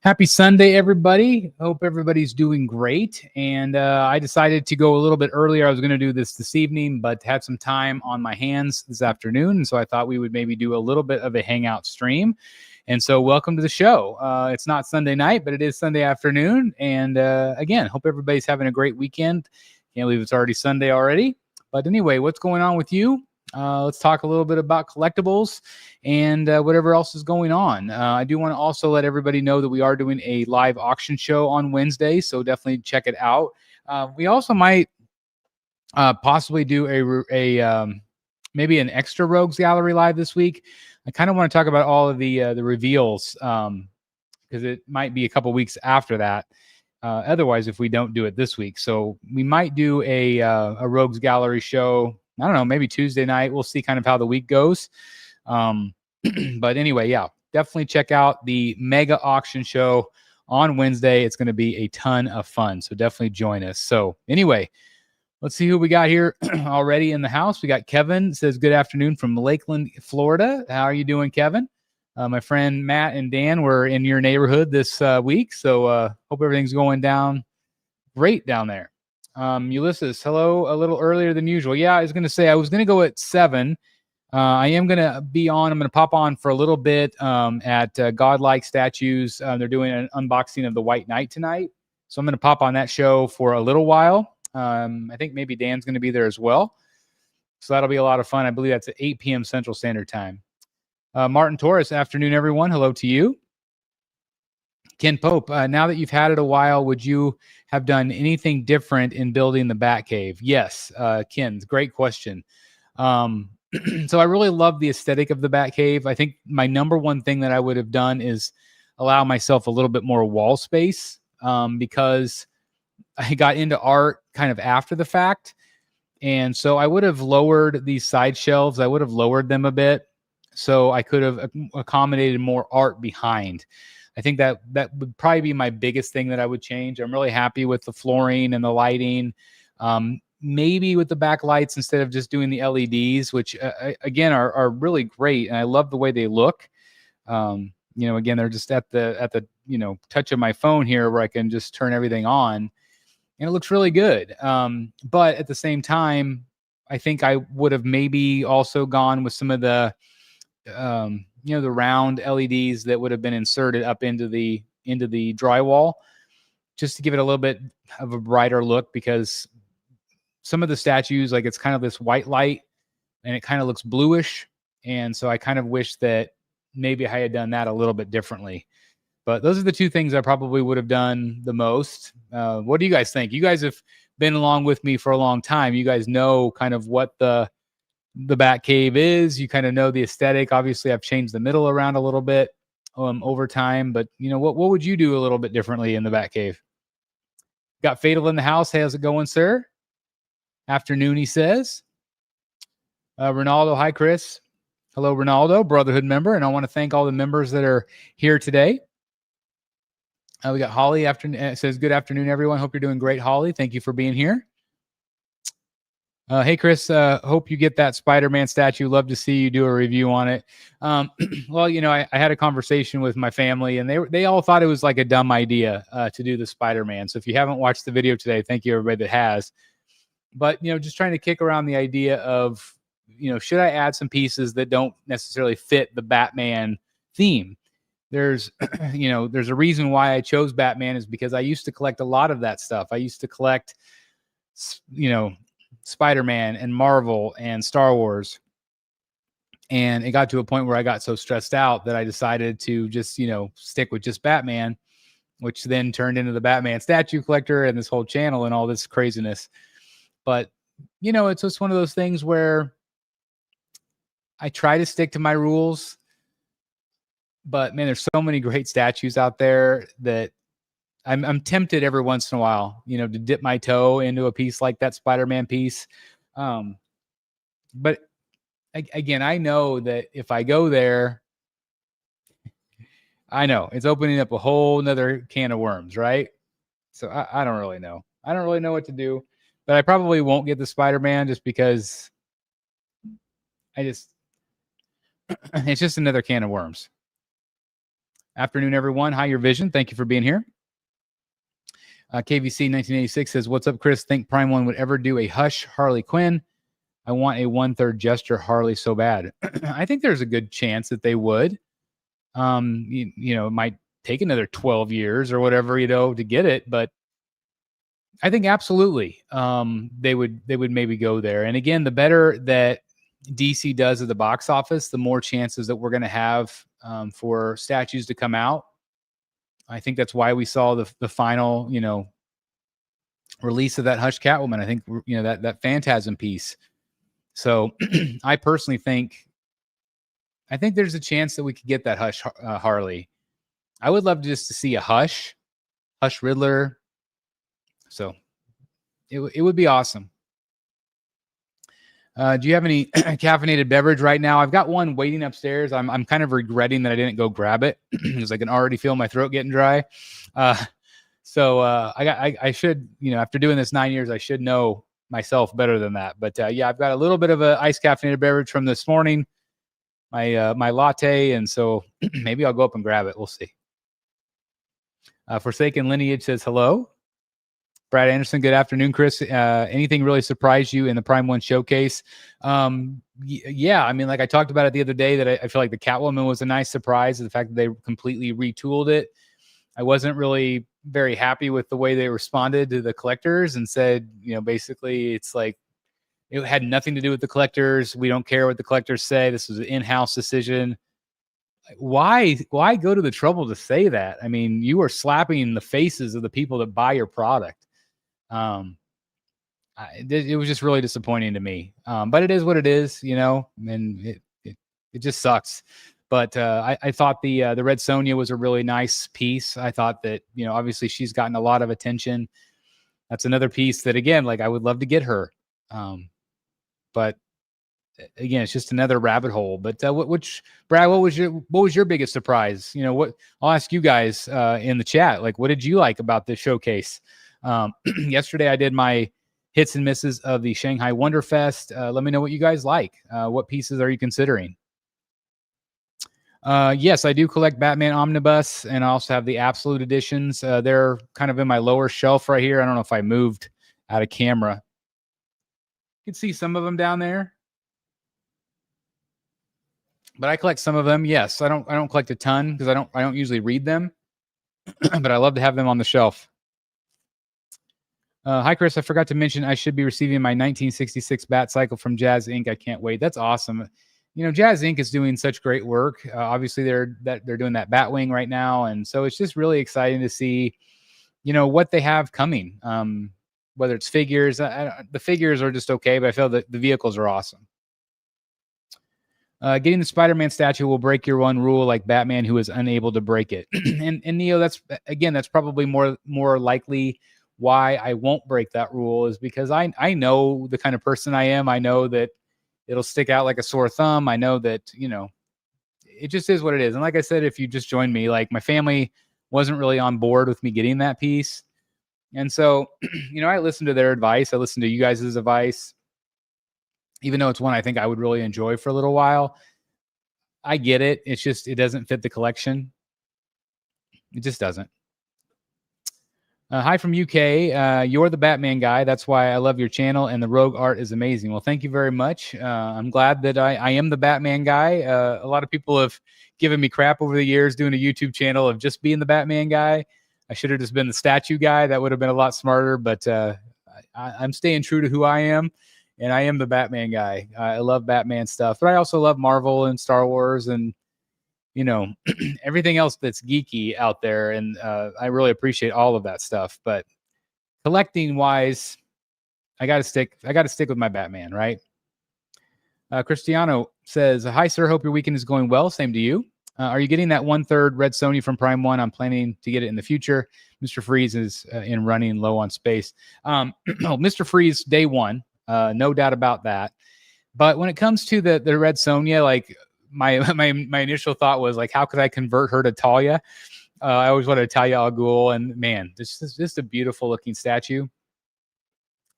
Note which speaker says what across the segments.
Speaker 1: Happy Sunday, everybody. Hope everybody's doing great. And I decided to go a little bit earlier. I was going to do this evening, but had some time on my hands this afternoon. And so I thought we would maybe do a little bit of a Hangout stream. And so welcome to the show. It's not Sunday night, but it is Sunday afternoon. And again, hope everybody's having a great weekend. Can't believe it's already Sunday already. But anyway, what's going on with you? Let's talk a little bit about collectibles and whatever else is going on. I do want to also let everybody know that we are doing a live auction show on Wednesday, so definitely check it out. We also might possibly do a maybe an extra Rogues Gallery live this week. I kind of want to talk about all of the reveals because it might be a couple weeks after that. Otherwise, if we don't do it this week, so we might do a Rogues Gallery show. I don't know, maybe Tuesday night. We'll see kind of how the week goes. But anyway, yeah, definitely check out the mega auction show on Wednesday. It's going to be a ton of fun. So definitely join us. So anyway, let's see who we got here already in the house. We got Kevin, says good afternoon from Lakeland, Florida. How are you doing, Kevin? My friend Matt and Dan were in your neighborhood this week. So hope everything's going down great down there. Ulysses, hello, a little earlier than usual. Yeah, I was going to say I was going to go at 7. I am going to be on. I'm going to pop on for a little bit at Godlike Statues. They're doing an unboxing of the White Knight tonight. So I'm going to pop on that show for a little while. I think maybe Dan's going to be there as well. So that'll be a lot of fun. I believe that's at 8 p.m. Central Standard Time. Martin Torres, afternoon, everyone. Hello to you. Ken Pope, now that you've had it a while, would you have done anything different in building the Batcave? Yes, Ken, great question. So I really love the aesthetic of the Batcave. I think my number one thing that I would have done is allow myself a little bit more wall space because I got into art kind of after the fact. And so I would have lowered these side shelves. I would have lowered them a bit so I could have accommodated more art behind. I think that would probably be my biggest thing that I would change. I'm really happy with the flooring and the lighting. Maybe with the backlights instead of just doing the LEDs, which again are really great, and I love the way they look. Again, they're just at the touch of my phone here, where I can just turn everything on, and it looks really good. But at the same time, I think I would have maybe also gone with some of the the round LEDs that would have been inserted up into the drywall, just to give it a little bit of a brighter look, because some of the statues, like, it's kind of this white light and it kind of looks bluish. And so I kind of wish that maybe I had done that a little bit differently. But those are the two things I probably would have done the most. What do you guys think? You guys have been along with me for a long time. You guys know kind of what the Batcave is. You kind of know the aesthetic. Obviously, I've changed the middle around a little bit over time. But, what would you do a little bit differently in the Batcave? Got Fatal in the house. How's it going, sir? Afternoon, he says. Ronaldo, hi, Chris. Hello, Ronaldo, Brotherhood member. And I want to thank all the members that are here today. We got Holly. Says, good afternoon, everyone. Hope you're doing great, Holly. Thank you for being here. Hey, Chris, hope you get that Spider-Man statue. Love to see you do a review on it. Well, I had a conversation with my family, and they all thought it was like a dumb idea to do the Spider-Man. So if you haven't watched the video today, thank you, everybody that has. But, just trying to kick around the idea of, should I add some pieces that don't necessarily fit the Batman theme? There's, there's a reason why I chose Batman, is because I used to collect a lot of that stuff. I used to collect, Spider-Man and Marvel and Star Wars. And it got to a point where I got so stressed out that I decided to just, stick with just Batman, which then turned into the Batman statue collector and this whole channel and all this craziness. But, it's just one of those things where I try to stick to my rules. But, man, there's so many great statues out there that I'm tempted every once in a while, to dip my toe into a piece like that Spider-Man piece. But again, I know that if I go there, I know it's opening up a whole nother can of worms, right? So I don't really know. I don't really know what to do, but I probably won't get the Spider-Man just because it's just another can of worms. Afternoon, everyone. Hi, Your Vision. Thank you for being here. KVC 1986 says, what's up, Chris? Think Prime 1 would ever do a Hush Harley Quinn? I want a 1/3 gesture Harley so bad. I think there's a good chance that they would. It might take another 12 years or whatever, to get it, but I think absolutely they would maybe go there. And again, the better that DC does at the box office, the more chances that we're going to have for statues to come out. I think that's why we saw the final, release of that Hush Catwoman. I think, that Phantasm piece. So I personally think there's a chance that we could get that Hush Harley. I would love just to see a Hush Riddler. So it would be awesome. Do you have any caffeinated beverage right now? I've got one waiting upstairs. I'm kind of regretting that I didn't go grab it because I can already feel my throat getting dry. So I should, after doing this 9 years, I should know myself better than that. But yeah, I've got a little bit of a iced caffeinated beverage from this morning, my latte, and so maybe I'll go up and grab it. We'll see. Forsaken Lineage says hello. Brad Anderson, good afternoon, Chris. Anything really surprised you in the Prime 1 showcase? Yeah, I mean, like I talked about it the other day, that I feel like the Catwoman was a nice surprise. The fact that they completely retooled it. I wasn't really very happy with the way they responded to the collectors and said, basically it's like it had nothing to do with the collectors. We don't care what the collectors say. This was an in-house decision. Why go to the trouble to say that? I mean, you are slapping the faces of the people that buy your product. It was just really disappointing to me. But it is what it is, and it just sucks. But I thought the Red Sonja was a really nice piece. I thought that, obviously she's gotten a lot of attention. That's another piece that, again, like I would love to get her. But again, it's just another rabbit hole. But Brad, what was your biggest surprise? What I'll ask you guys in the chat, like, what did you like about this showcase? Yesterday I did my hits and misses of the Shanghai Wonderfest. Let me know what you guys like. What pieces are you considering? Yes, I do collect Batman Omnibus, and I also have the Absolute editions. They're kind of in my lower shelf right here. I don't know if I moved out of camera. You can see some of them down there, but I collect some of them. Yes, I don't collect a ton because I don't usually read them, but I love to have them on the shelf. Hi, Chris. I forgot to mention I should be receiving my 1966 Bat Cycle from Jazz Inc. I can't wait. That's awesome. Jazz Inc. is doing such great work. Obviously, they're doing that Batwing right now, and so it's just really exciting to see, what they have coming. Whether it's figures, the figures are just okay, but I feel that the vehicles are awesome. Getting the Spider-Man statue will break your one rule, like Batman, who is unable to break it. and Neo, that's probably more likely why I won't break that rule, is because I know the kind of person I am. I know that it'll stick out like a sore thumb. I know that, it just is what it is. And like I said, if you just joined me, like my family wasn't really on board with me getting that piece. And so, I listened to their advice. I listened to you guys' advice, even though it's one I think I would really enjoy for a little while. I get it. It's just, it doesn't fit the collection. It just doesn't. Hi from UK. You're the Batman guy. That's why I love your channel, and the Rogue art is amazing. Well, thank you very much. I'm glad that I am the Batman guy. A lot of people have given me crap over the years doing a YouTube channel of just being the Batman guy. I should have just been the statue guy. That would have been a lot smarter, but I'm staying true to who I am, and I am the Batman guy. I love Batman stuff, but I also love Marvel and Star Wars and everything else that's geeky out there. And I really appreciate all of that stuff. But collecting wise, I got to stick with my Batman, right? Cristiano says, hi, sir. Hope your weekend is going well. Same to you. Are you getting that 1/3 Red Sonja from Prime 1? I'm planning to get it in the future. Mr. Freeze is in running low on space. Mr. Freeze, day one, no doubt about that. But when it comes to the Red Sonja, like, my initial thought was like, how could I convert her to Talia? I always wanted Talia al Ghul, and man, this is just a beautiful looking statue.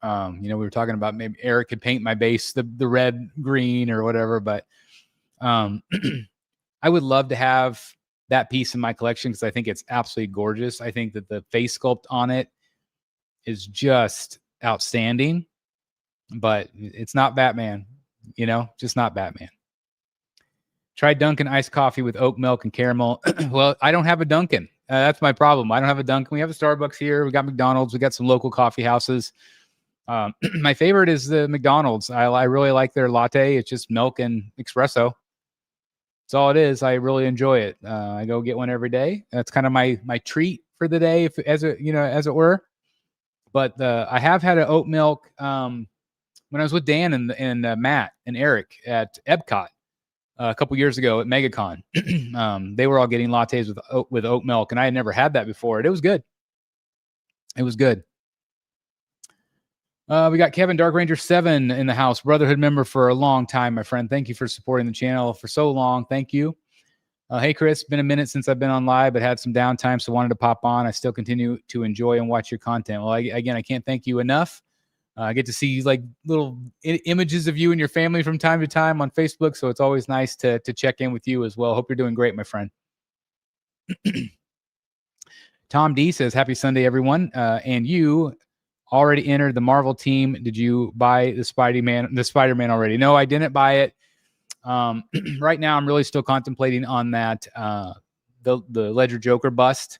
Speaker 1: We were talking about maybe Eric could paint my base the red green or whatever, but I would love to have that piece in my collection because I think it's absolutely gorgeous. I think that the face sculpt on it is just outstanding, but it's not Batman, just not Batman. Tried Dunkin' iced coffee with oat milk and caramel. Well, I don't have a Dunkin'. That's my problem. I don't have a Dunkin'. We have a Starbucks here. We got McDonald's. We got some local coffee houses. My favorite is the McDonald's. I really like their latte. It's just milk and espresso. That's all it is. I really enjoy it. I go get one every day. That's kind of my treat for the day, as it were. But I have had an oat milk when I was with Dan and Matt and Eric at Epcot a couple years ago at MegaCon. They were all getting lattes with oat milk, and I had never had that before. And it was good. It was good. We got Kevin Dark Ranger 7 in the house, Brotherhood member for a long time, my friend. Thank you for supporting the channel for so long. Thank you. Hey, Chris, been a minute since I've been on live, but had some downtime, so wanted to pop on. I still continue to enjoy and watch your content. Well, I can't thank you enough. I get to see like little images of you and your family from time to time on Facebook, so it's always nice to check in with you as well. Hope you're doing great, my friend. Tom D says, happy Sunday, everyone. And you already entered the Marvel team. Did you buy the Spider-Man already? No, I didn't buy it. Right now, I'm really still contemplating on that, the Ledger Joker bust.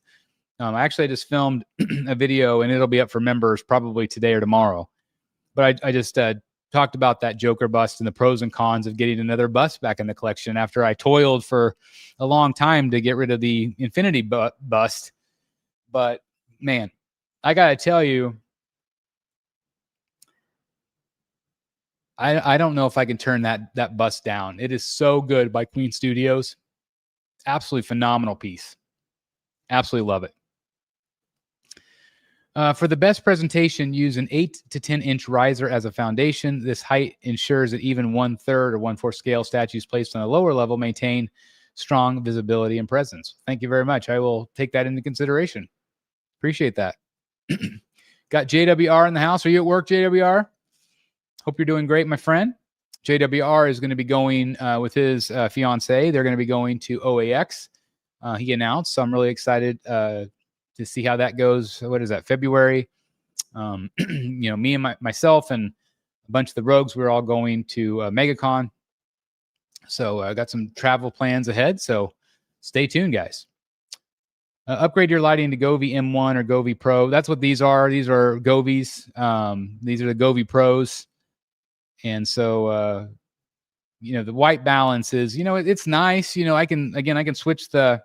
Speaker 1: I just filmed a video, and it'll be up for members probably today or tomorrow. But I just talked about that Joker bust and the pros and cons of getting another bust back in the collection after I toiled for a long time to get rid of the Infinity bust. But, man, I got to tell you, I don't know if I can turn that bust down. It is so good by Queen Studios. Absolutely phenomenal piece. Absolutely love it. For the best presentation, use an 8 to 10 inch riser as a foundation. This height ensures that even 1/3 or 1/4 scale statues placed on a lower level maintain strong visibility and presence. Thank you very much. I will take that into consideration. Appreciate that. Got JWR in the house. Are you at work, JWR? Hope you're doing great, my friend. JWR is going to be going with his fiance. They're going to be going to OAX. He announced, so I'm really excited to see how that goes. What is that, February? Me and myself and a bunch of the rogues, we're all going to MegaCon. So I got some travel plans ahead, so stay tuned, guys. Upgrade your lighting to Govee M1 or Govee Pro. That's what these are. These are Govees. These are the Govee Pros. And so, the white balance is, it's nice. I can switch let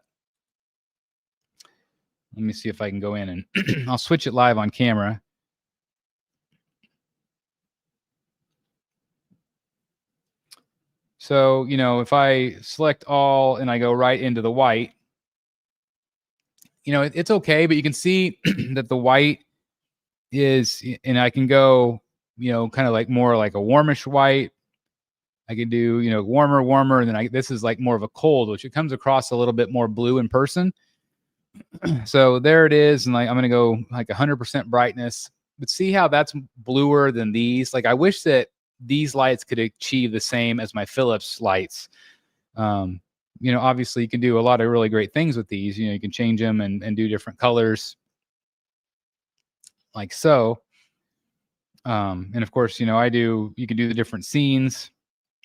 Speaker 1: me see if I can go in and I'll switch it live on camera. So, if I select all and I go right into the white, it's okay, but you can see that the white is, and I can go, kind of like more like a warmish white. I can do, warmer, and then this is like more of a cold, which it comes across a little bit more blue in person. So there it is, and like I'm gonna go like 100% brightness. But see how that's bluer than these? Like I wish that these lights could achieve the same as my Philips lights. Obviously you can do a lot of really great things with these. You can change them and do different colors, like so. And of course, you can do the different scenes.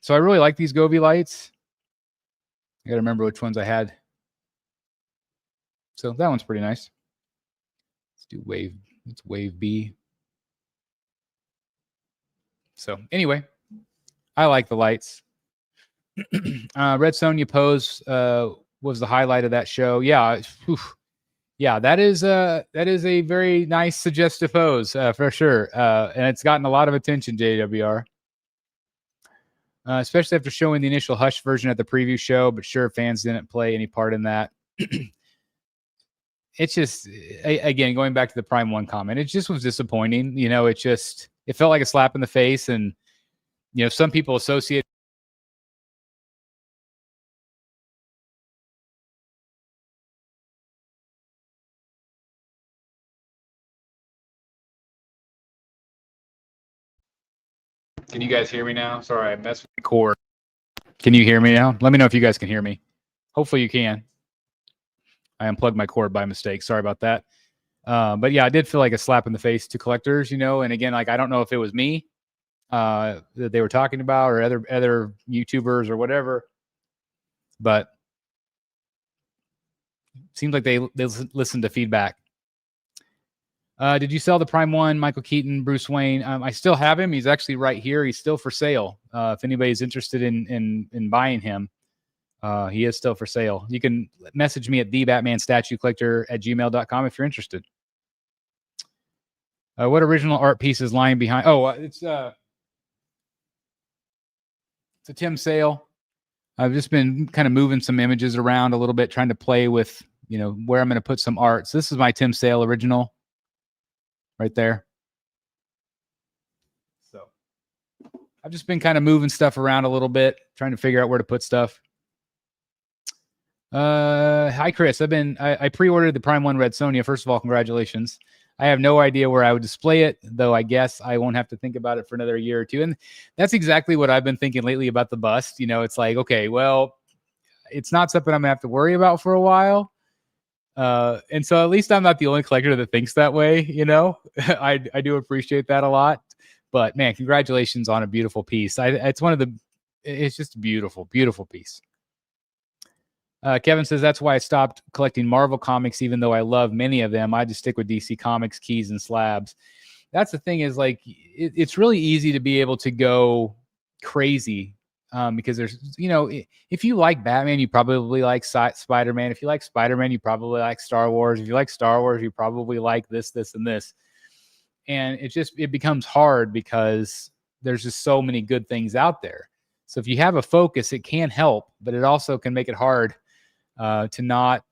Speaker 1: So I really like these Govee lights. I got to remember which ones I had. So that one's pretty nice. Let's do wave. It's wave B. So anyway, I like the lights. Red Sonja pose was the highlight of that show. Yeah. Yeah, that is a very nice suggestive pose for sure. And it's gotten a lot of attention, JWR. Especially after showing the initial Hush version at the preview show, but sure, fans didn't play any part in that. It's just, again, going back to the Prime 1 comment, it just was disappointing. It felt like a slap in the face. And, some people associate. Can you guys hear me now? Sorry, I messed with the cord. Can you hear me now? Let me know if you guys can hear me. Hopefully you can. I unplugged my cord by mistake. Sorry about that. But yeah, I did feel like a slap in the face to collectors, and again, like, I don't know if it was me that they were talking about or other YouTubers or whatever, but it seems like they listen to feedback. Did you sell the Prime 1, Michael Keaton, Bruce Wayne? I still have him. He's actually right here. He's still for sale. If anybody's interested in buying him, he is still for sale. You can message me at thebatmanstatuecollector@gmail.com if you're interested. What original art piece is lying behind? Oh, it's a Tim sale. I've just been kind of moving some images around a little bit, trying to play with, where I'm going to put some art. So this is my Tim Sale original right there. So I've just been kind of moving stuff around a little bit, trying to figure out where to put stuff. Hi, Chris. I pre-ordered the Prime 1 Red Sonja. First of all, congratulations. I have no idea where I would display it, though I guess I won't have to think about it for another year or two. And that's exactly what I've been thinking lately about the bust. It's like, okay, well, it's not something I'm gonna have to worry about for a while. And so at least I'm not the only collector that thinks that way, I do appreciate that a lot. But man, congratulations on a beautiful piece. It's just a beautiful, beautiful piece. Kevin says, that's why I stopped collecting Marvel comics, even though I love many of them. I just stick with DC Comics, keys, and slabs. That's the thing, is like, it's really easy to be able to go crazy because there's, if you like Batman, you probably like Spider-Man. If you like Spider-Man, you probably like Star Wars. If you like Star Wars, you probably like this, and this. And it becomes hard because there's just so many good things out there. So if you have a focus, it can help, but it also can make it hard to not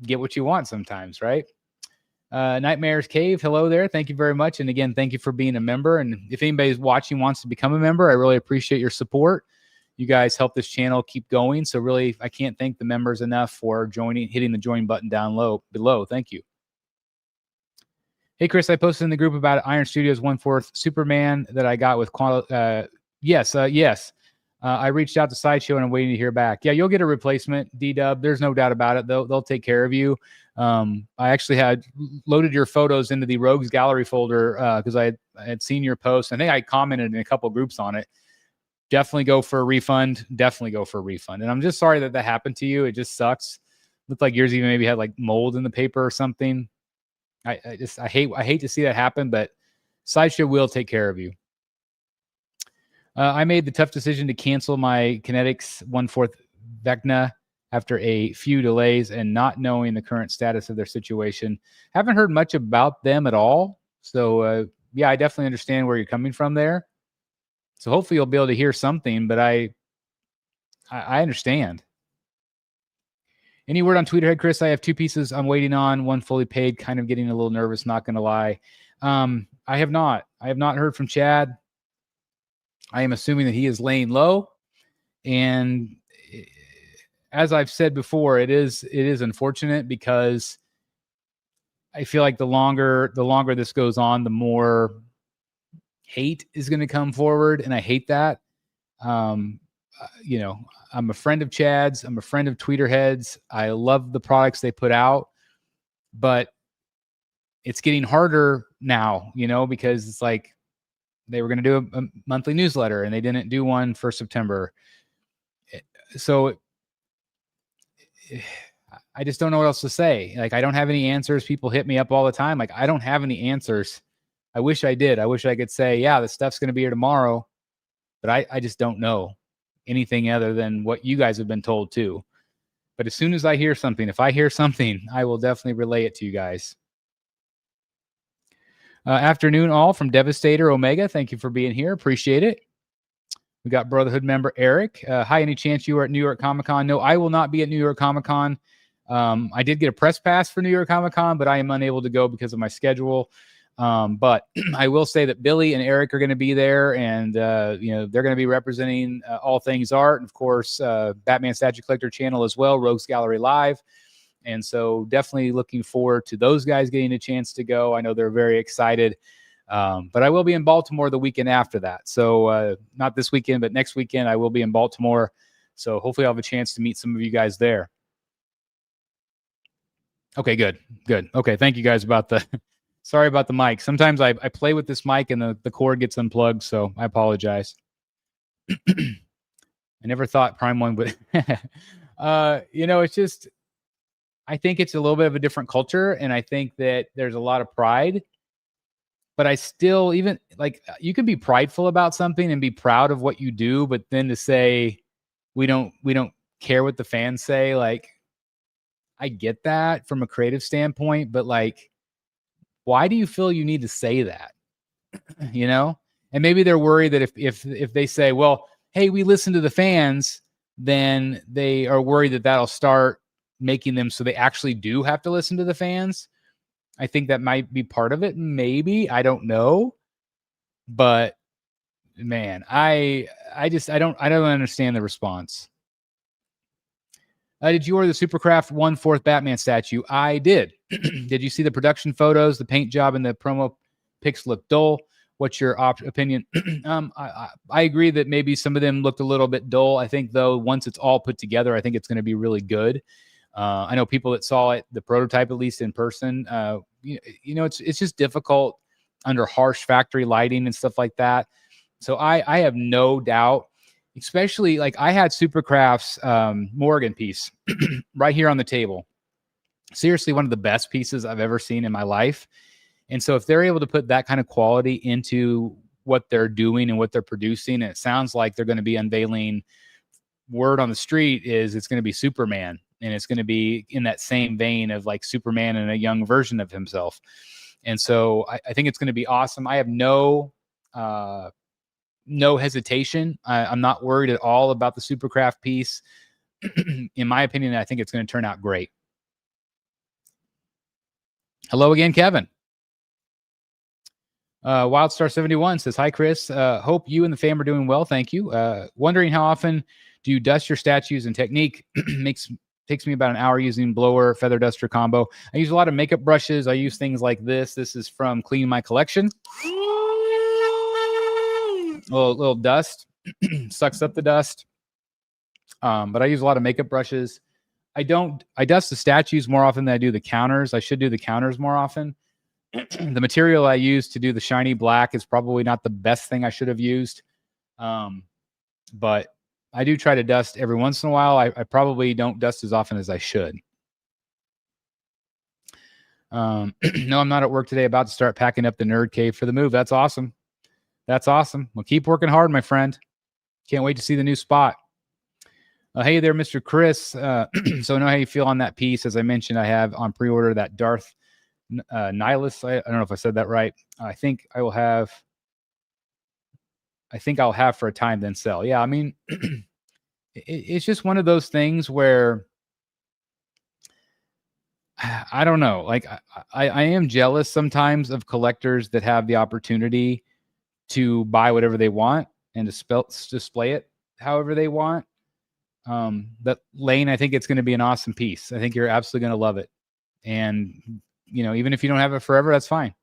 Speaker 1: get what you want sometimes, right? Nightmares Cave, hello there. Thank you very much. And again, thank you for being a member. And if anybody's watching wants to become a member, I really appreciate your support. You guys help this channel keep going. So really, I can't thank the members enough for hitting the join button down below. Thank you. Hey, Chris, I posted in the group about Iron Studios 1/4 Superman that I got with yes. I reached out to Sideshow and I'm waiting to hear back. Yeah, you'll get a replacement, D-Dub. There's no doubt about it. They'll take care of you. I actually had loaded your photos into the Rogues Gallery folder because I had seen your post. I think I commented in a couple groups on it. Definitely go for a refund. Definitely go for a refund. And I'm just sorry that happened to you. It just sucks. Looked like yours even maybe had like mold in the paper or something. I hate to see that happen, but Sideshow will take care of you. I made the tough decision to cancel my Kinetics 1/4 Vecna after a few delays and not knowing the current status of their situation. Haven't heard much about them at all. So, yeah, I definitely understand where you're coming from there. So hopefully you'll be able to hear something, but I understand. Any word on Tweeterhead, Chris? I have 2 pieces I'm waiting on, one fully paid, kind of getting a little nervous, not going to lie. I have not heard from Chad. I am assuming that he is laying low. And as I've said before, it is unfortunate because I feel like the longer this goes on, the more hate is going to come forward. And I hate that. I'm a friend of Chad's. I'm a friend of Tweeterhead's. I love the products they put out, but it's getting harder now, because it's like, they were going to do a monthly newsletter and they didn't do one for September. So I just don't know what else to say. Like, I don't have any answers. People hit me up all the time. Like, I don't have any answers. I wish I did. I wish I could say, yeah, the stuff's going to be here tomorrow, but I just don't know anything other than what you guys have been told too. But as soon as I hear something, if I hear something, I will definitely relay it to you guys. Afternoon all from Devastator Omega. Thank you for being here. Appreciate it. We got Brotherhood member Eric. Hi, any chance you are at New York Comic Con? No, I will not be at New York Comic Con. I did get a press pass for New York Comic Con, but I am unable to go because of my schedule. But I will say that Billy and Eric are going to be there, and they're going to be representing all things art, and of course, Batman Statue Collector channel as well, Rogues Gallery Live. And so definitely looking forward to those guys getting a chance to go. I know they're very excited. But I will be in Baltimore the weekend after that. So not this weekend, but next weekend I will be in Baltimore. So hopefully I'll have a chance to meet some of you guys there. Okay, good. Good. Okay, thank you guys about the sorry about the mic. Sometimes I play with this mic and the cord gets unplugged, so I apologize. I never thought Prime One would it's just I think it's a little bit of a different culture, and I think that there's a lot of pride. But I still even like you can be prideful about something and be proud of what you do, but then to say we don't care what the fans say, like I get that from a creative standpoint, but like why do you feel you need to say that? You know? And maybe they're worried that if they say, well, hey, we listen to the fans, then they are worried that that'll start making them so they actually do have to listen to the fans. I think that might be part of it. Maybe. I don't know. But man, I don't understand the response. Did you order the Supercraft 1/4 Batman statue? I did. Did you see the production photos? The paint job and the promo pics look dull. What's your opinion? I agree that maybe some of them looked a little bit dull. I think, though, once it's all put together, I think it's going to be really good. I know people that saw it, the prototype, at least in person. It's just difficult under harsh factory lighting and stuff like that. So I have no doubt, especially like I had Supercraft's Morgan piece right here on the table. Seriously, one of the best pieces I've ever seen in my life. And so if they're able to put that kind of quality into what they're doing and what they're producing, and it sounds like they're going to be unveiling, word on the street is it's going to be Superman, and it's going to be in that same vein of like Superman and a young version of himself. And so I think it's going to be awesome. I have no hesitation. I'm not worried at all about the Supercraft piece. In my opinion, I think it's going to turn out great. Hello again, Kevin. Wildstar71 says, hi, Chris. Hope you and the fam are doing well. Thank you. Wondering how often do you dust your statues and technique? Takes me about an hour using blower, feather duster combo. I use a lot of makeup brushes. I use things like this. This is from Clean My Collection. Little dust. Sucks up the dust. But I use a lot of makeup brushes. I dust the statues more often than I do the counters. I should do the counters more often. The material I use to do the shiny black is probably not the best thing I should have used. But I do try to dust every once in a while. I probably don't dust as often as I should. No, I'm not at work today. About to start packing up the nerd cave for the move. That's awesome. That's awesome. Well, keep working hard, my friend. Can't wait to see the new spot. Hey there, Mr. Chris. So I know how you feel on that piece. As I mentioned, I have on pre-order that Darth Nihilus. I don't know if I said that right. I think I'll have for a time, then sell. Yeah, I mean, it's just one of those things where I don't know. Like I am jealous sometimes of collectors that have the opportunity to buy whatever they want and to display it however they want. But Lane, I think it's going to be an awesome piece. I think you're absolutely going to love it. And, even if you don't have it forever, that's fine.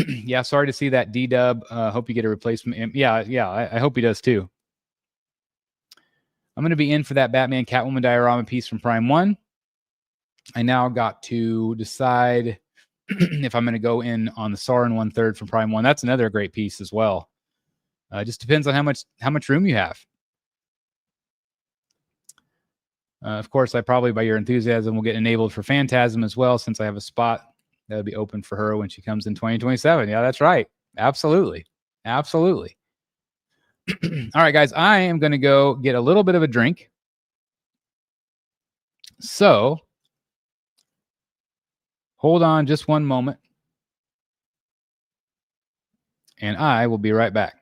Speaker 1: Yeah, sorry to see that, D-Dub. Hope you get a replacement. Yeah, I hope he does too. I'm going to be in for that Batman Catwoman diorama piece from Prime 1. I now got to decide if I'm going to go in on the Sauron 1/3 from Prime 1. That's another great piece as well. It just depends on how much room you have. Of course, I probably, by your enthusiasm, will get enabled for Phantasm as well, since I have a spot that will be open for her when she comes in 2027. Yeah, that's right. Absolutely. Absolutely. All right, guys, I am going to go get a little bit of a drink. So hold on just one moment, and I will be right back.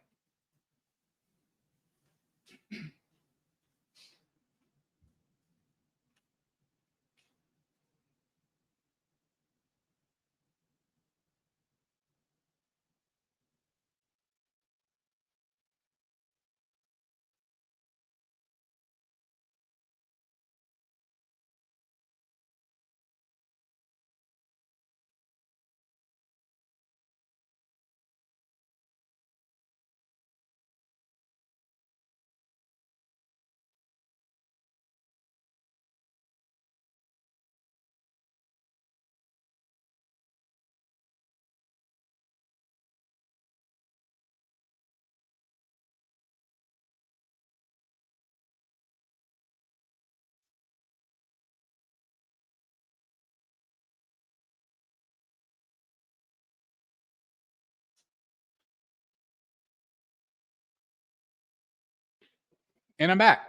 Speaker 1: And I'm back.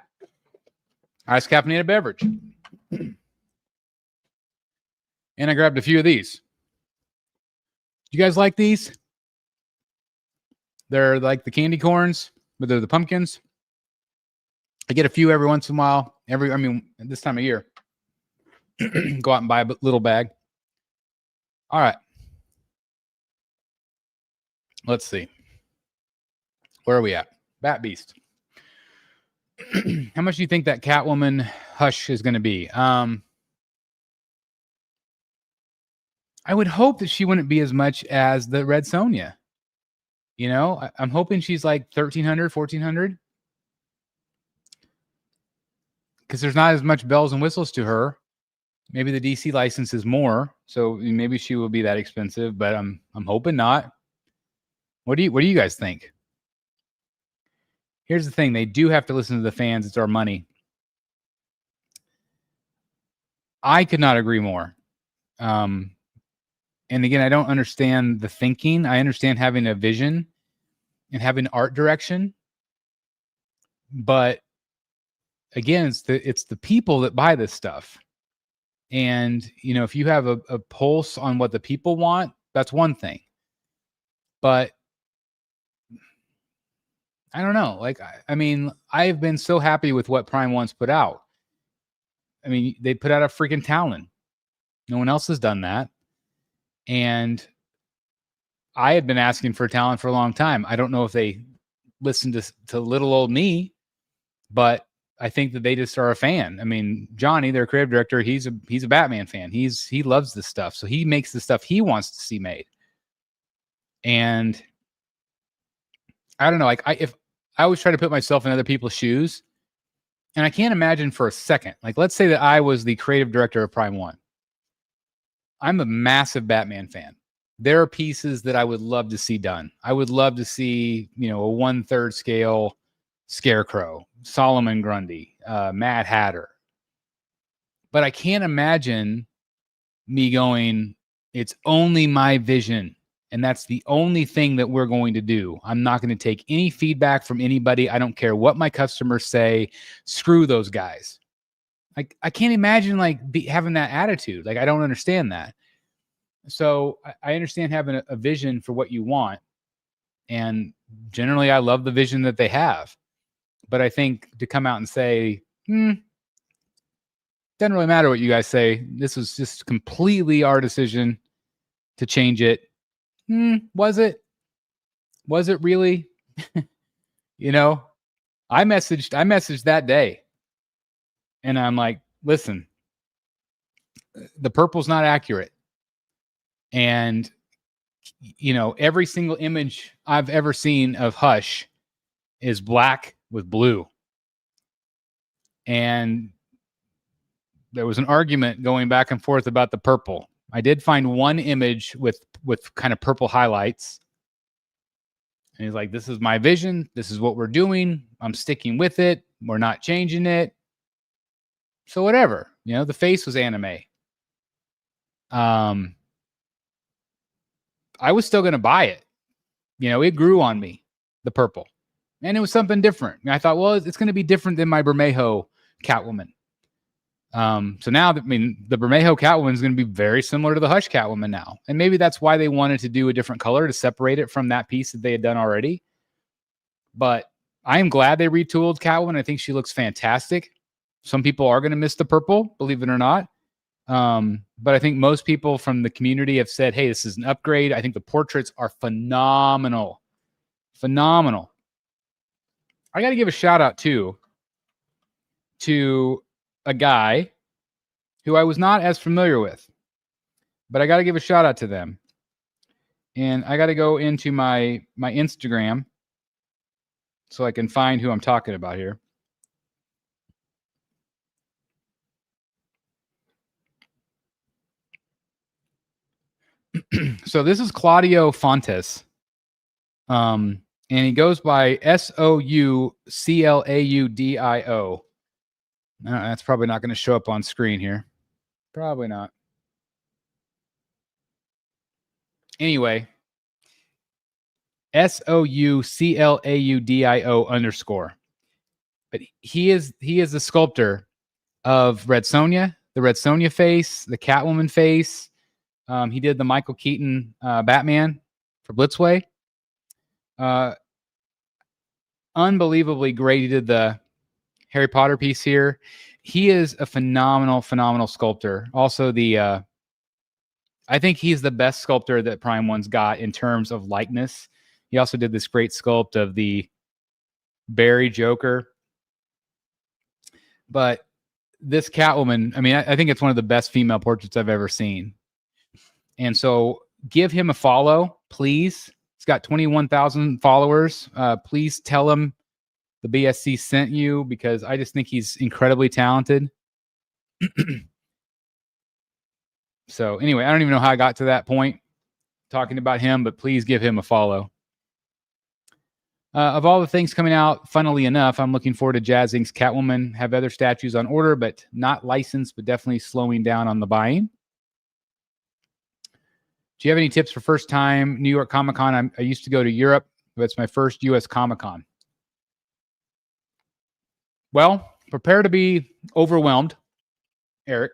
Speaker 1: Ice caffeinated beverage. And I grabbed a few of these. You guys like these? They're like the candy corns, but they're the pumpkins. I get a few every once in a while. This time of year. Go out and buy a little bag. All right. Let's see. Where are we at? Bat Beast. How much do you think that Catwoman Hush is going to be? I would hope that she wouldn't be as much as the Red Sonja. You know, I'm hoping she's like 1,300, 1,400. Because there's not as much bells and whistles to her. Maybe the DC license is more, so maybe she will be that expensive, but I'm hoping not. What do you guys think? Here's the thing. They do have to listen to the fans. It's our money. I could not agree more. And again, I don't understand the thinking. I understand having a vision and having art direction. But again, it's the people that buy this stuff. And, you know, if you have a pulse on what the people want, that's one thing. But I don't know. Like, I mean, I've been so happy with what Prime One's put out. I mean, they put out a freaking Talon. No one else has done that. And I had been asking for a Talon for a long time. I don't know if they listened to little old me, but I think that they just are a fan. I mean, Johnny, their creative director, he's a Batman fan. He loves this stuff. So he makes the stuff he wants to see made. And I don't know, like if I always try to put myself in other people's shoes, and I can't imagine for a second, like let's say that I was the creative director of Prime One. I'm a massive Batman fan. There are pieces that I would love to see done. I would love to see, you know, a 1/3 scale Scarecrow, Solomon Grundy, Mad Hatter. But I can't imagine me going, it's only my vision. And that's the only thing that we're going to do. I'm not going to take any feedback from anybody. I don't care what my customers say. Screw those guys. Like, I can't imagine like having that attitude. Like, I don't understand that. So I understand having a vision for what you want. And generally, I love the vision that they have. But I think to come out and say, doesn't really matter what you guys say. This was just completely our decision to change it. Was it? Was it really? You know, I messaged that day. And I'm like, listen, the purple's not accurate. And, you know, every single image I've ever seen of Hush is black with blue. And there was an argument going back and forth about the purple. I did find one image with kind of purple highlights. And he's like, this is my vision. This is what we're doing. I'm sticking with it. We're not changing it. So whatever, you know, the face was anime. I was still going to buy it. You know, it grew on me, the purple. And it was something different. And I thought, well, it's going to be different than my Bermejo Catwoman. So now, the Bermejo Catwoman is going to be very similar to the Hush Catwoman now. And maybe that's why they wanted to do a different color to separate it from that piece that they had done already. But I am glad they retooled Catwoman. I think she looks fantastic. Some people are going to miss the purple, believe it or not. But I think most people from the community have said, hey, this is an upgrade. I think the portraits are phenomenal. Phenomenal. I got to give a shout out too to a guy who I was not as familiar with, but I got to give a shout out to them. And I got to go into my Instagram so I can find who I'm talking about here. So this is Claudio Fontes. And he goes by Souclaudio. That's probably not going to show up on screen here. Probably not. Anyway, Souclaudio _. but he is the sculptor of Red Sonja, the Red Sonja face, the Catwoman face. He did the Michael Keaton Batman for Blitzway. Unbelievably great. He did the Harry Potter piece here. He is a phenomenal sculptor. Also, I think he's the best sculptor that Prime One's got in terms of likeness. He also did this great sculpt of the Barry Joker. But this Catwoman, I mean, I think it's one of the best female portraits I've ever seen. And so give him a follow, please. He's got 21,000 followers. Please tell him the BSC sent you, because I just think he's incredibly talented. So anyway, I don't even know how I got to that point talking about him, but please give him a follow. Of all the things coming out, funnily enough, I'm looking forward to Jazz Inc.'s Catwoman. Have other statues on order, but not licensed, but definitely slowing down on the buying. Do you have any tips for first time New York Comic Con? I used to go to Europe, but it's my first U.S. Comic Con. Well, prepare to be overwhelmed, Eric.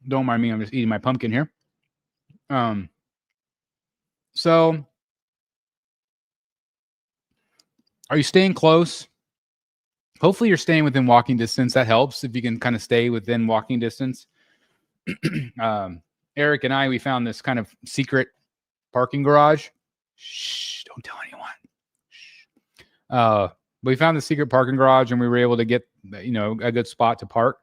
Speaker 1: Don't mind me, I'm just eating my pumpkin here. So, are you staying close? Hopefully you're staying within walking distance. That helps if you can kind of stay within walking distance. Eric and I, we found this kind of secret parking garage. Shh, don't tell anyone. Shh. We found the secret parking garage and we were able to get, a good spot to park.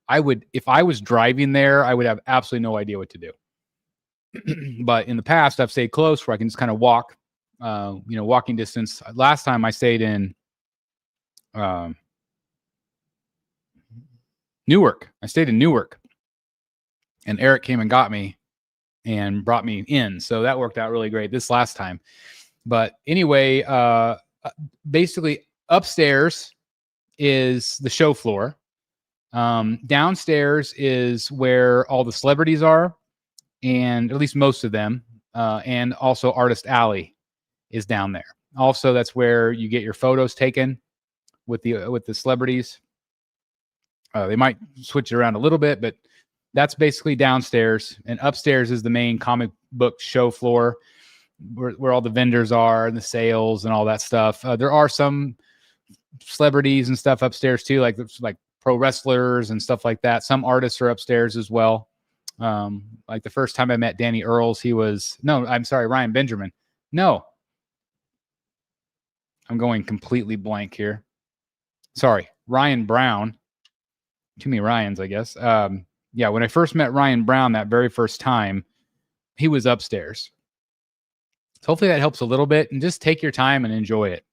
Speaker 1: If I was driving there, I would have absolutely no idea what to do. But in the past, I've stayed close where I can just kind of walk, walking distance. Last time I stayed in Newark. I stayed in Newark. And Eric came and got me and brought me in. So that worked out really great this last time. But anyway, basically upstairs is the show floor. Downstairs is where all the celebrities are, and at least most of them. And also Artist Alley is down there. Also, that's where you get your photos taken with the celebrities. They might switch it around a little bit, but that's basically downstairs. And upstairs is the main comic book show floor where all the vendors are and the sales and all that stuff. There are some celebrities and stuff upstairs too, like pro wrestlers and stuff like that. Some artists are upstairs as well. Like the first time I met Danny Earls, Ryan Benjamin. No, I'm going completely blank here. Sorry, Ryan Brown. Too many Ryans, I guess. When I first met Ryan Brown that very first time, he was upstairs. So hopefully that helps a little bit, and just take your time and enjoy it.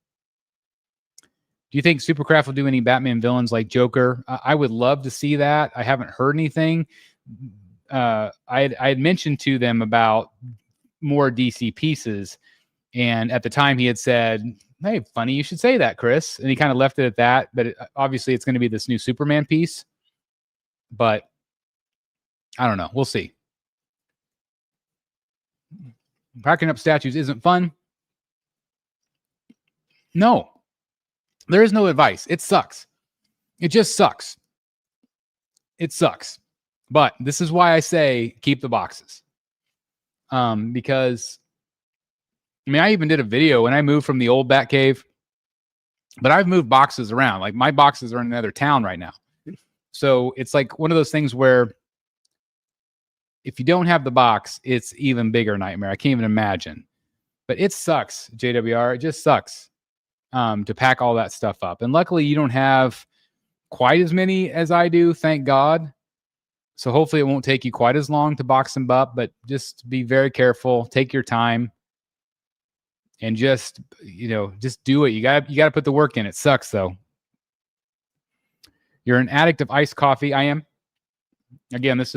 Speaker 1: Do you think Supercraft will do any Batman villains like Joker? I would love to see that. I haven't heard anything. I had mentioned to them about more DC pieces, and at the time he had said, "Hey, funny you should say that, Chris." And he kind of left it at that. But obviously it's going to be this new Superman piece. But I don't know. We'll see. Packing up statues isn't fun. No. There is no advice. It sucks. It just sucks. It sucks. But this is why I say keep the boxes. Because, I even did a video when I moved from the old Batcave, but I've moved boxes around. Like my boxes are in another town right now. So it's like one of those things where if you don't have the box, it's even bigger nightmare. I can't even imagine. But it sucks, JWR. It just sucks to pack all that stuff up. And luckily, you don't have quite as many as I do, thank God. So hopefully it won't take you quite as long to box them up. But just be very careful. Take your time. And just do it. You got to put the work in. It sucks, though. You're an addict of iced coffee. I am. Again, it's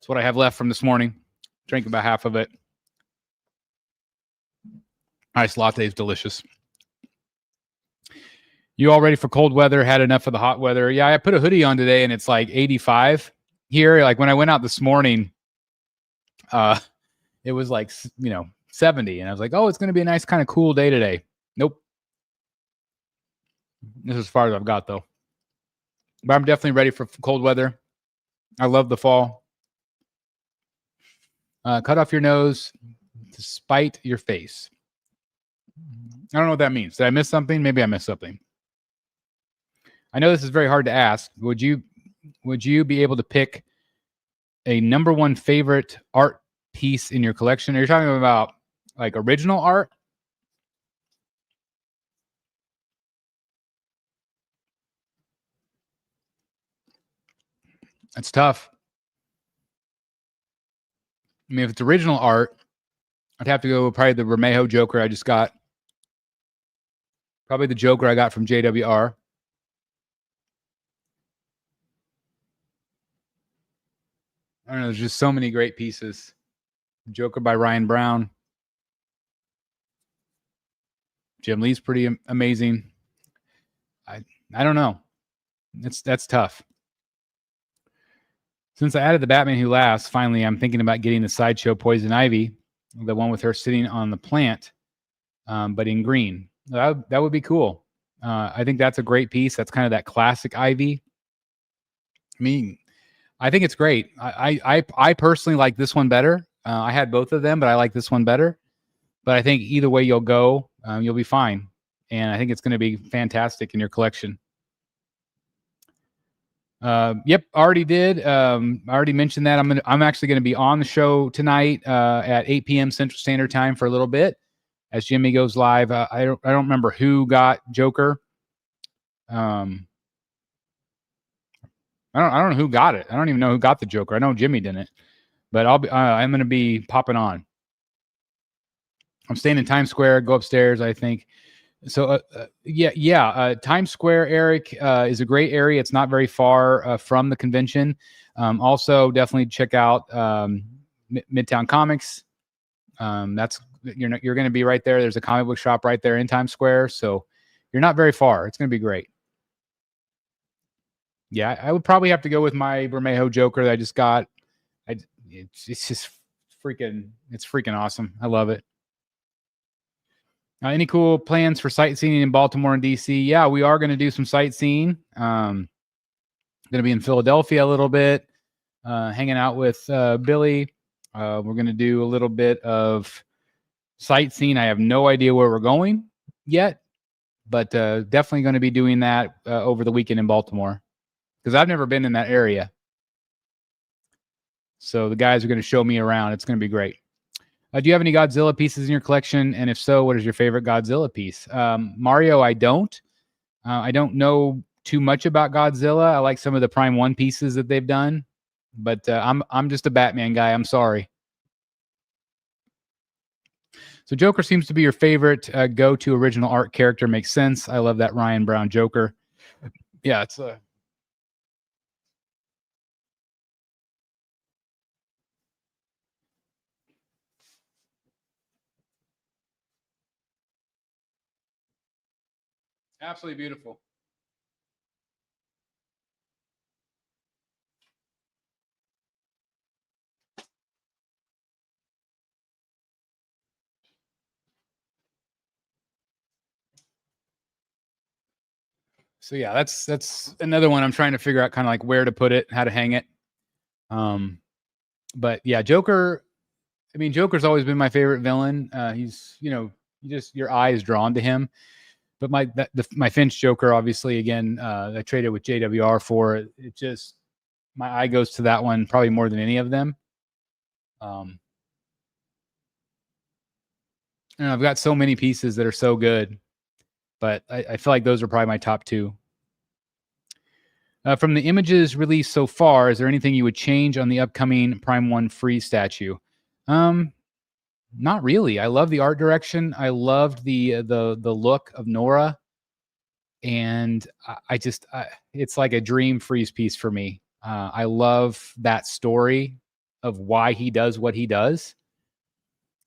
Speaker 1: what I have left from this morning. Drank about half of it. Iced latte is delicious. You all ready for cold weather? Had enough of the hot weather? Yeah, I put a hoodie on today and it's like 85 here. Like when I went out this morning, it was like, 70. And I was like, oh, it's going to be a nice kind of cool day today. Nope. This is as far as I've got, though. But I'm definitely ready for cold weather. I love the fall. Cut off your nose to spite your face. I don't know what that means. Did I miss something? Maybe I missed something. I know this is very hard to ask. Would you be able to pick a number one favorite art piece in your collection? Are you talking about like original art? That's tough. I mean, if it's original art, I'd have to go with probably the Bermejo Joker I just got. Probably the Joker I got from JWR. I don't know. There's just so many great pieces. Joker by Ryan Brown. Jim Lee's pretty amazing. I don't know. That's tough. Since I added the Batman Who Laughs, finally I'm thinking about getting the Sideshow Poison Ivy, the one with her sitting on the plant, but in green. That would be cool. I think that's a great piece. That's kind of that classic Ivy. I mean, I think it's great. I personally like this one better. I had both of them, but I like this one better. But I think either way you'll go, you'll be fine. And I think it's going to be fantastic in your collection. Yep, already did. I already mentioned that. I'm actually going to be on the show tonight at 8 p.m. Central Standard Time for a little bit as Jimmy goes live. I don't remember who got Joker. I don't know who got it. I don't even know who got the Joker. I know Jimmy didn't, but I'm going to be popping on. I'm staying in Times Square. Go upstairs, I think. So Times Square, Eric, is a great area. It's not very far from the convention. Also, definitely check out Midtown Comics. That's you're going to be right there. There's a comic book shop right there in Times Square, so you're not very far. It's going to be great. Yeah, I would probably have to go with my Bermejo Joker that I just got. It's just freaking awesome. I love it. Any cool plans for sightseeing in Baltimore and DC? Yeah, we are going to do some sightseeing. Going to be in Philadelphia a little bit, hanging out with Billy. We're going to do a little bit of sightseeing. I have no idea where we're going yet, but definitely going to be doing that over the weekend in Baltimore because I've never been in that area. So the guys are going to show me around. It's going to be great. Do you have any Godzilla pieces in your collection? And if so, what is your favorite Godzilla piece? Mario, I don't. I don't know too much about Godzilla. I like some of the Prime 1 pieces that they've done. But I'm just a Batman guy. I'm sorry. So Joker seems to be your favorite go-to original art character. Makes sense. I love that Ryan Brown Joker. Yeah, it's a... absolutely beautiful. So yeah, that's another one I'm trying to figure out kind of like where to put it, how to hang it. But yeah, Joker. I mean, Joker's always been my favorite villain. He's your eye is drawn to him. But my Finch Joker, obviously, again, I traded with JWR for it. It just my eye goes to that one probably more than any of them. And I've got so many pieces that are so good, but I feel like those are probably my top two. From the images released so far, is there anything you would change on the upcoming Prime 1 free statue? Not really. I love the art direction. I loved the look of Nora, and it's like a dream freeze piece for me. I love that story of why he does what he does,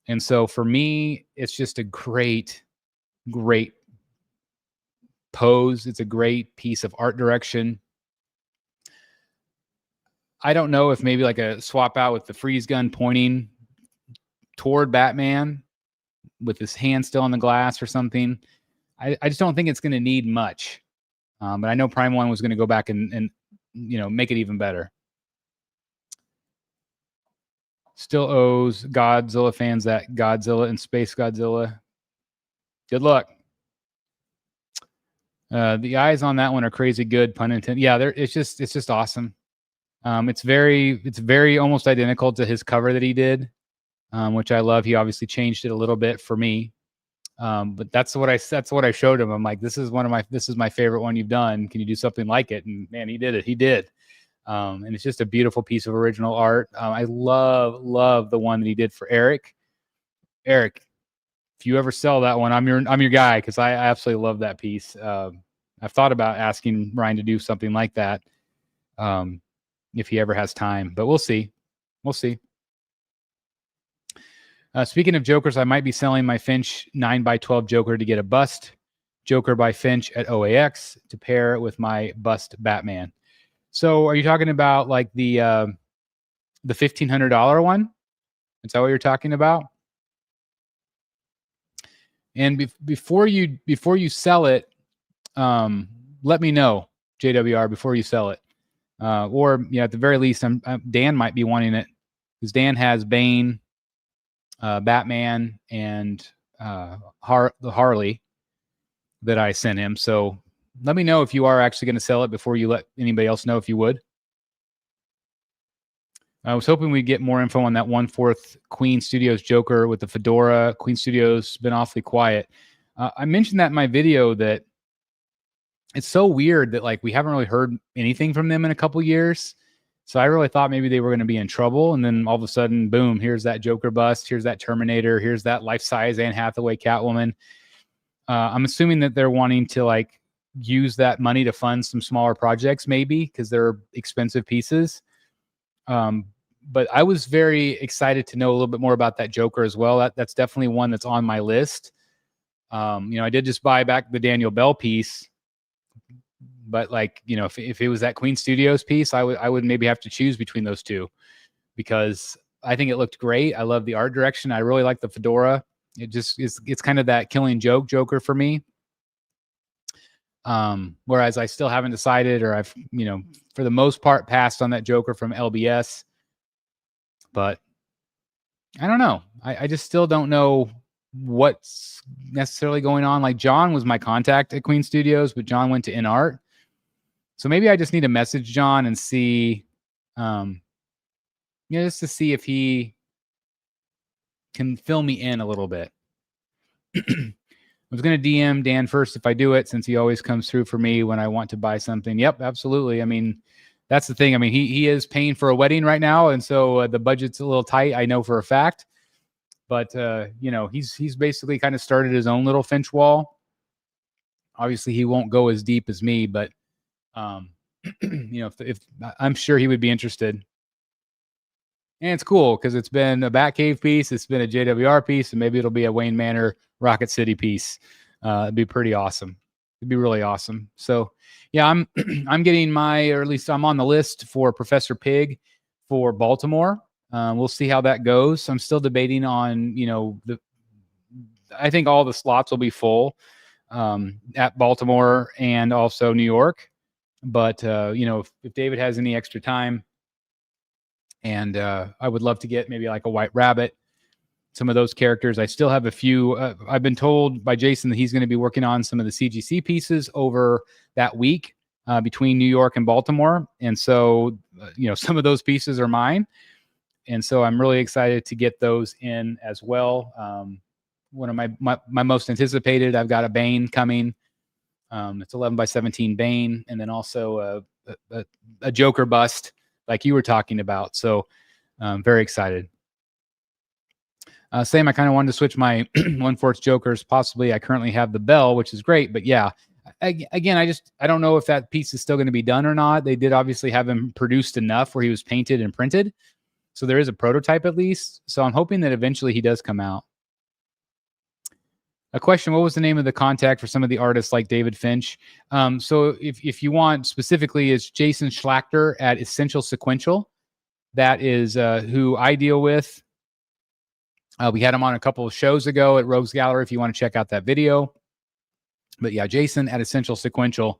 Speaker 1: and so for me, it's just a great pose. It's a great piece of art direction. I don't know if maybe like a swap out with the freeze gun pointing toward Batman with his hand still on the glass or something. I just don't think it's going to need much. But I know Prime 1 was going to go back and make it even better. Still owes Godzilla fans that Godzilla and Space Godzilla. Good luck. The eyes on that one are crazy good, pun intended. Yeah, it's just awesome. It's very almost identical to his cover that he did, which I love. He obviously changed it a little bit for me. But that's what I showed him. I'm like, this is my favorite one you've done. Can you do something like it? And man, he did it. He did. And it's just a beautiful piece of original art. I love the one that he did for Eric. Eric, if you ever sell that one, I'm your guy, because I absolutely love that piece. I've thought about asking Ryan to do something like that, if he ever has time, but we'll see. We'll see. Speaking of Jokers, I might be selling my Finch 9x12 Joker to get a bust Joker by Finch at OAX to pair with my bust Batman. So are you talking about like the $1,500 one? Is that what you're talking about? And before you sell it, let me know, JWR, before you sell it. Or at the very least, Dan might be wanting it, because Dan has Bane, Batman, and the Harley that I sent him. So let me know if you are actually going to sell it before you let anybody else know, if you would. I was hoping we'd get more info on that 1/4 Queen Studios Joker with the fedora. Queen Studios been awfully quiet. I mentioned that in my video, that it's so weird that like we haven't really heard anything from them in a couple years. So I really thought maybe they were going to be in trouble. And then all of a sudden, boom, here's that Joker bust. Here's that Terminator. Here's that life-size Anne Hathaway Catwoman. I'm assuming that they're wanting to like use that money to fund some smaller projects, maybe, because they're expensive pieces. But I was very excited to know a little bit more about that Joker as well. That's definitely one that's on my list. I did just buy back the Daniel Bell piece, but like, if it was that Queen Studios piece, I would maybe have to choose between those two, because I think it looked great. I love the art direction. I really like the fedora. It's kind of that Killing Joke Joker for me. Whereas I still haven't decided, or I've, for the most part, passed on that Joker from LBS. But I don't know. I just still don't know what's necessarily going on. Like, John was my contact at Queen Studios, but John went to InArt. So maybe I just need to message John and see, just to see if he can fill me in a little bit. I was going to DM Dan first if I do it, since he always comes through for me when I want to buy something. Yep, absolutely. I mean, that's the thing. I mean, he is paying for a wedding right now, and so the budget's a little tight, I know for a fact. But he's basically kind of started his own little Finch wall. Obviously, he won't go as deep as me, but if I'm sure he would be interested. And it's cool because it's been a Batcave piece, it's been a JWR piece, and maybe it'll be a Wayne Manor Rocket City piece. It'd be pretty awesome. It'd be really awesome. So yeah, I'm getting or at least I'm on the list for Professor Pig for Baltimore. We'll see how that goes. I'm still debating on, I think all the slots will be full at Baltimore and also New York. But if David has any extra time, and I would love to get maybe like a White Rabbit, some of those characters. I still have a few. I've been told by Jason that he's going to be working on some of the CGC pieces over that week between New York and Baltimore. And so, some of those pieces are mine. And so I'm really excited to get those in as well. One of my most anticipated, I've got a Bane coming. It's 11x17 Bane, and then also a Joker bust like you were talking about. So very excited. Sam, I kind of wanted to switch my 1/4 Jokers. Possibly, I currently have the Bell, which is great. But yeah, again, I don't know if that piece is still going to be done or not. They did obviously have him produced enough where he was painted and printed. So there is a prototype at least. So I'm hoping that eventually he does come out. A question: what was the name of the contact for some of the artists like David Finch? So if you want specifically, is Jason Schlachter at Essential Sequential. That is who I deal with. We had him on a couple of shows ago at Rogues Gallery if you want to check out that video. But yeah, Jason at Essential Sequential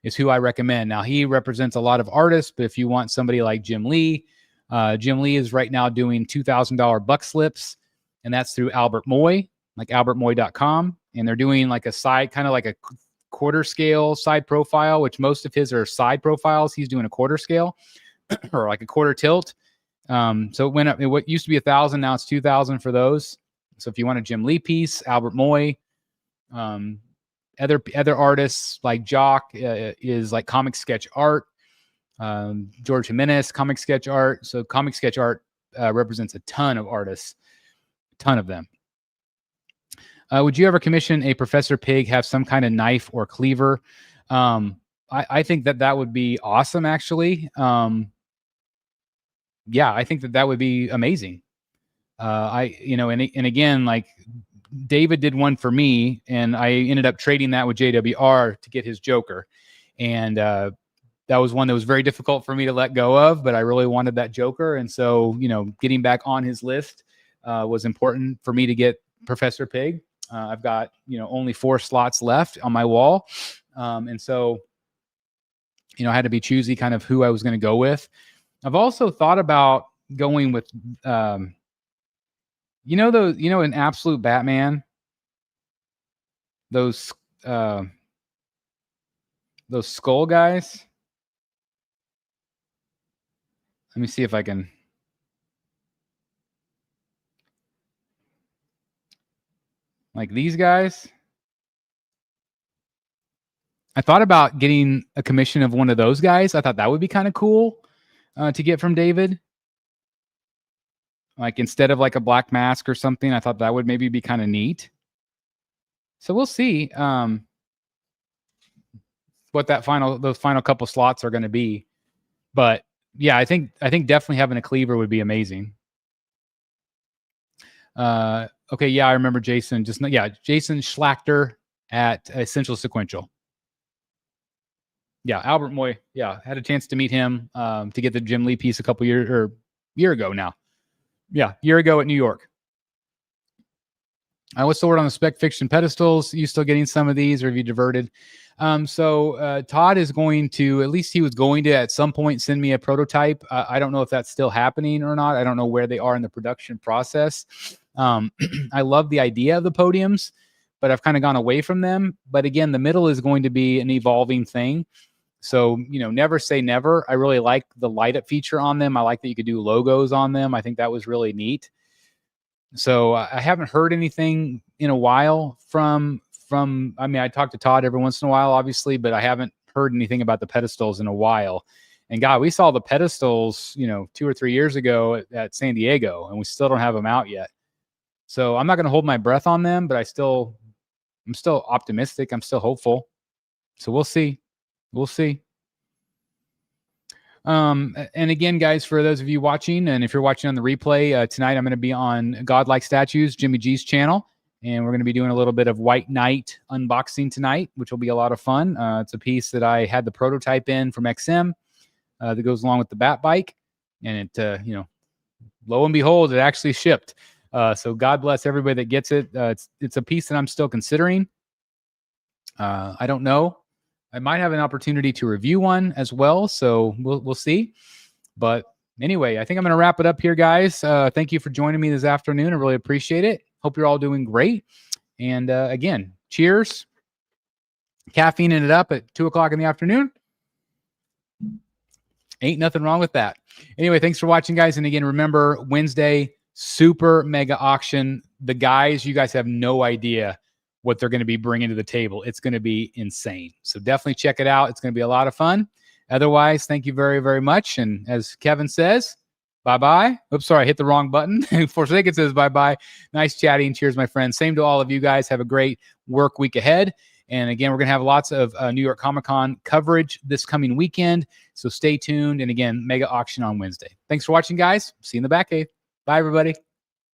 Speaker 1: is who I recommend. Now, he represents a lot of artists, but if you want somebody like Jim Lee is right now doing $2,000 buck slips, and that's through Albert Moy, like albertmoy.com. And they're doing like a side, kind of like a quarter scale side profile, which most of his are side profiles. He's doing a quarter scale or like a quarter tilt. So it went up. What used to be 1,000, now it's 2,000 for those. So if you want a Jim Lee piece, Albert Moy, other artists like Jock is like comic sketch art. George Jimenez, comic sketch art. So comic sketch art represents a ton of artists, a ton of them. Would you ever commission a Professor Pig have some kind of knife or cleaver? I think that would be awesome, actually. Yeah, I think that would be amazing. And again, like David did one for me, and I ended up trading that with JWR to get his Joker. And that was one that was very difficult for me to let go of, but I really wanted that Joker. And so, getting back on his list was important for me to get Professor Pig. I've got, only 4 slots left on my wall. And so, I had to be choosy kind of who I was going to go with. I've also thought about going with, an Absolute Batman, those skull guys. Let me see if I can. Like these guys. I thought about getting a commission of one of those guys. I thought that would be kind of cool to get from David. Like instead of like a black mask or something, I thought that would maybe be kind of neat. So we'll see what those final couple slots are going to be. But yeah, I think definitely having a cleaver would be amazing. Okay, yeah, I remember Jason. Jason Schlachter at Essential Sequential. Yeah, Albert Moy. Yeah, had a chance to meet him to get the Jim Lee piece a year ago now. Yeah, year ago at New York. What's the word on the spec fiction pedestals? You still getting some of these, or have you diverted? So Todd is going to, at least he was going to at some point send me a prototype. I don't know if that's still happening or not. I don't know where they are in the production process. I love the idea of the podiums, but I've kind of gone away from them. But again, the middle is going to be an evolving thing. So, never say never. I really like the light up feature on them. I like that you could do logos on them. I think that was really neat. So I haven't heard anything in a while from, I talk to Todd every once in a while, obviously, but I haven't heard anything about the pedestals in a while. And God, we saw the pedestals, 2 or 3 years ago at San Diego, and we still don't have them out yet. So I'm not going to hold my breath on them, but I'm still optimistic. I'm still hopeful. So we'll see. We'll see. And again, guys, for those of you watching, and if you're watching on the replay, tonight I'm going to be on Godlike Statues, Jimmy G's channel, and we're going to be doing a little bit of White Knight unboxing tonight, which will be a lot of fun. It's a piece that I had the prototype in from XM that goes along with the Bat Bike, and it, lo and behold, it actually shipped. So God bless everybody that gets it. It's a piece that I'm still considering. I don't know. I might have an opportunity to review one as well, so we'll see. But anyway, I think I'm going to wrap it up here, guys. Thank you for joining me this afternoon. I really appreciate it. Hope you're all doing great. And again, cheers. Caffeining it up at 2 o'clock in the afternoon. Ain't nothing wrong with that. Anyway, thanks for watching, guys. And again, remember, Wednesday, super mega auction. The guys, you guys have no idea what they're going to be bringing to the table. It's going to be insane. So definitely check it out. It's going to be a lot of fun. Otherwise, thank you very, very much. And as Kevin says, bye-bye. Oops, sorry, I hit the wrong button. Forsaken says bye-bye. Nice chatting. Cheers, my friends. Same to all of you guys. Have a great work week ahead. And again, we're going to have lots of New York Comic-Con coverage this coming weekend. So stay tuned. And again, mega auction on Wednesday. Thanks for watching, guys. See you in the Batcave. Bye, everybody.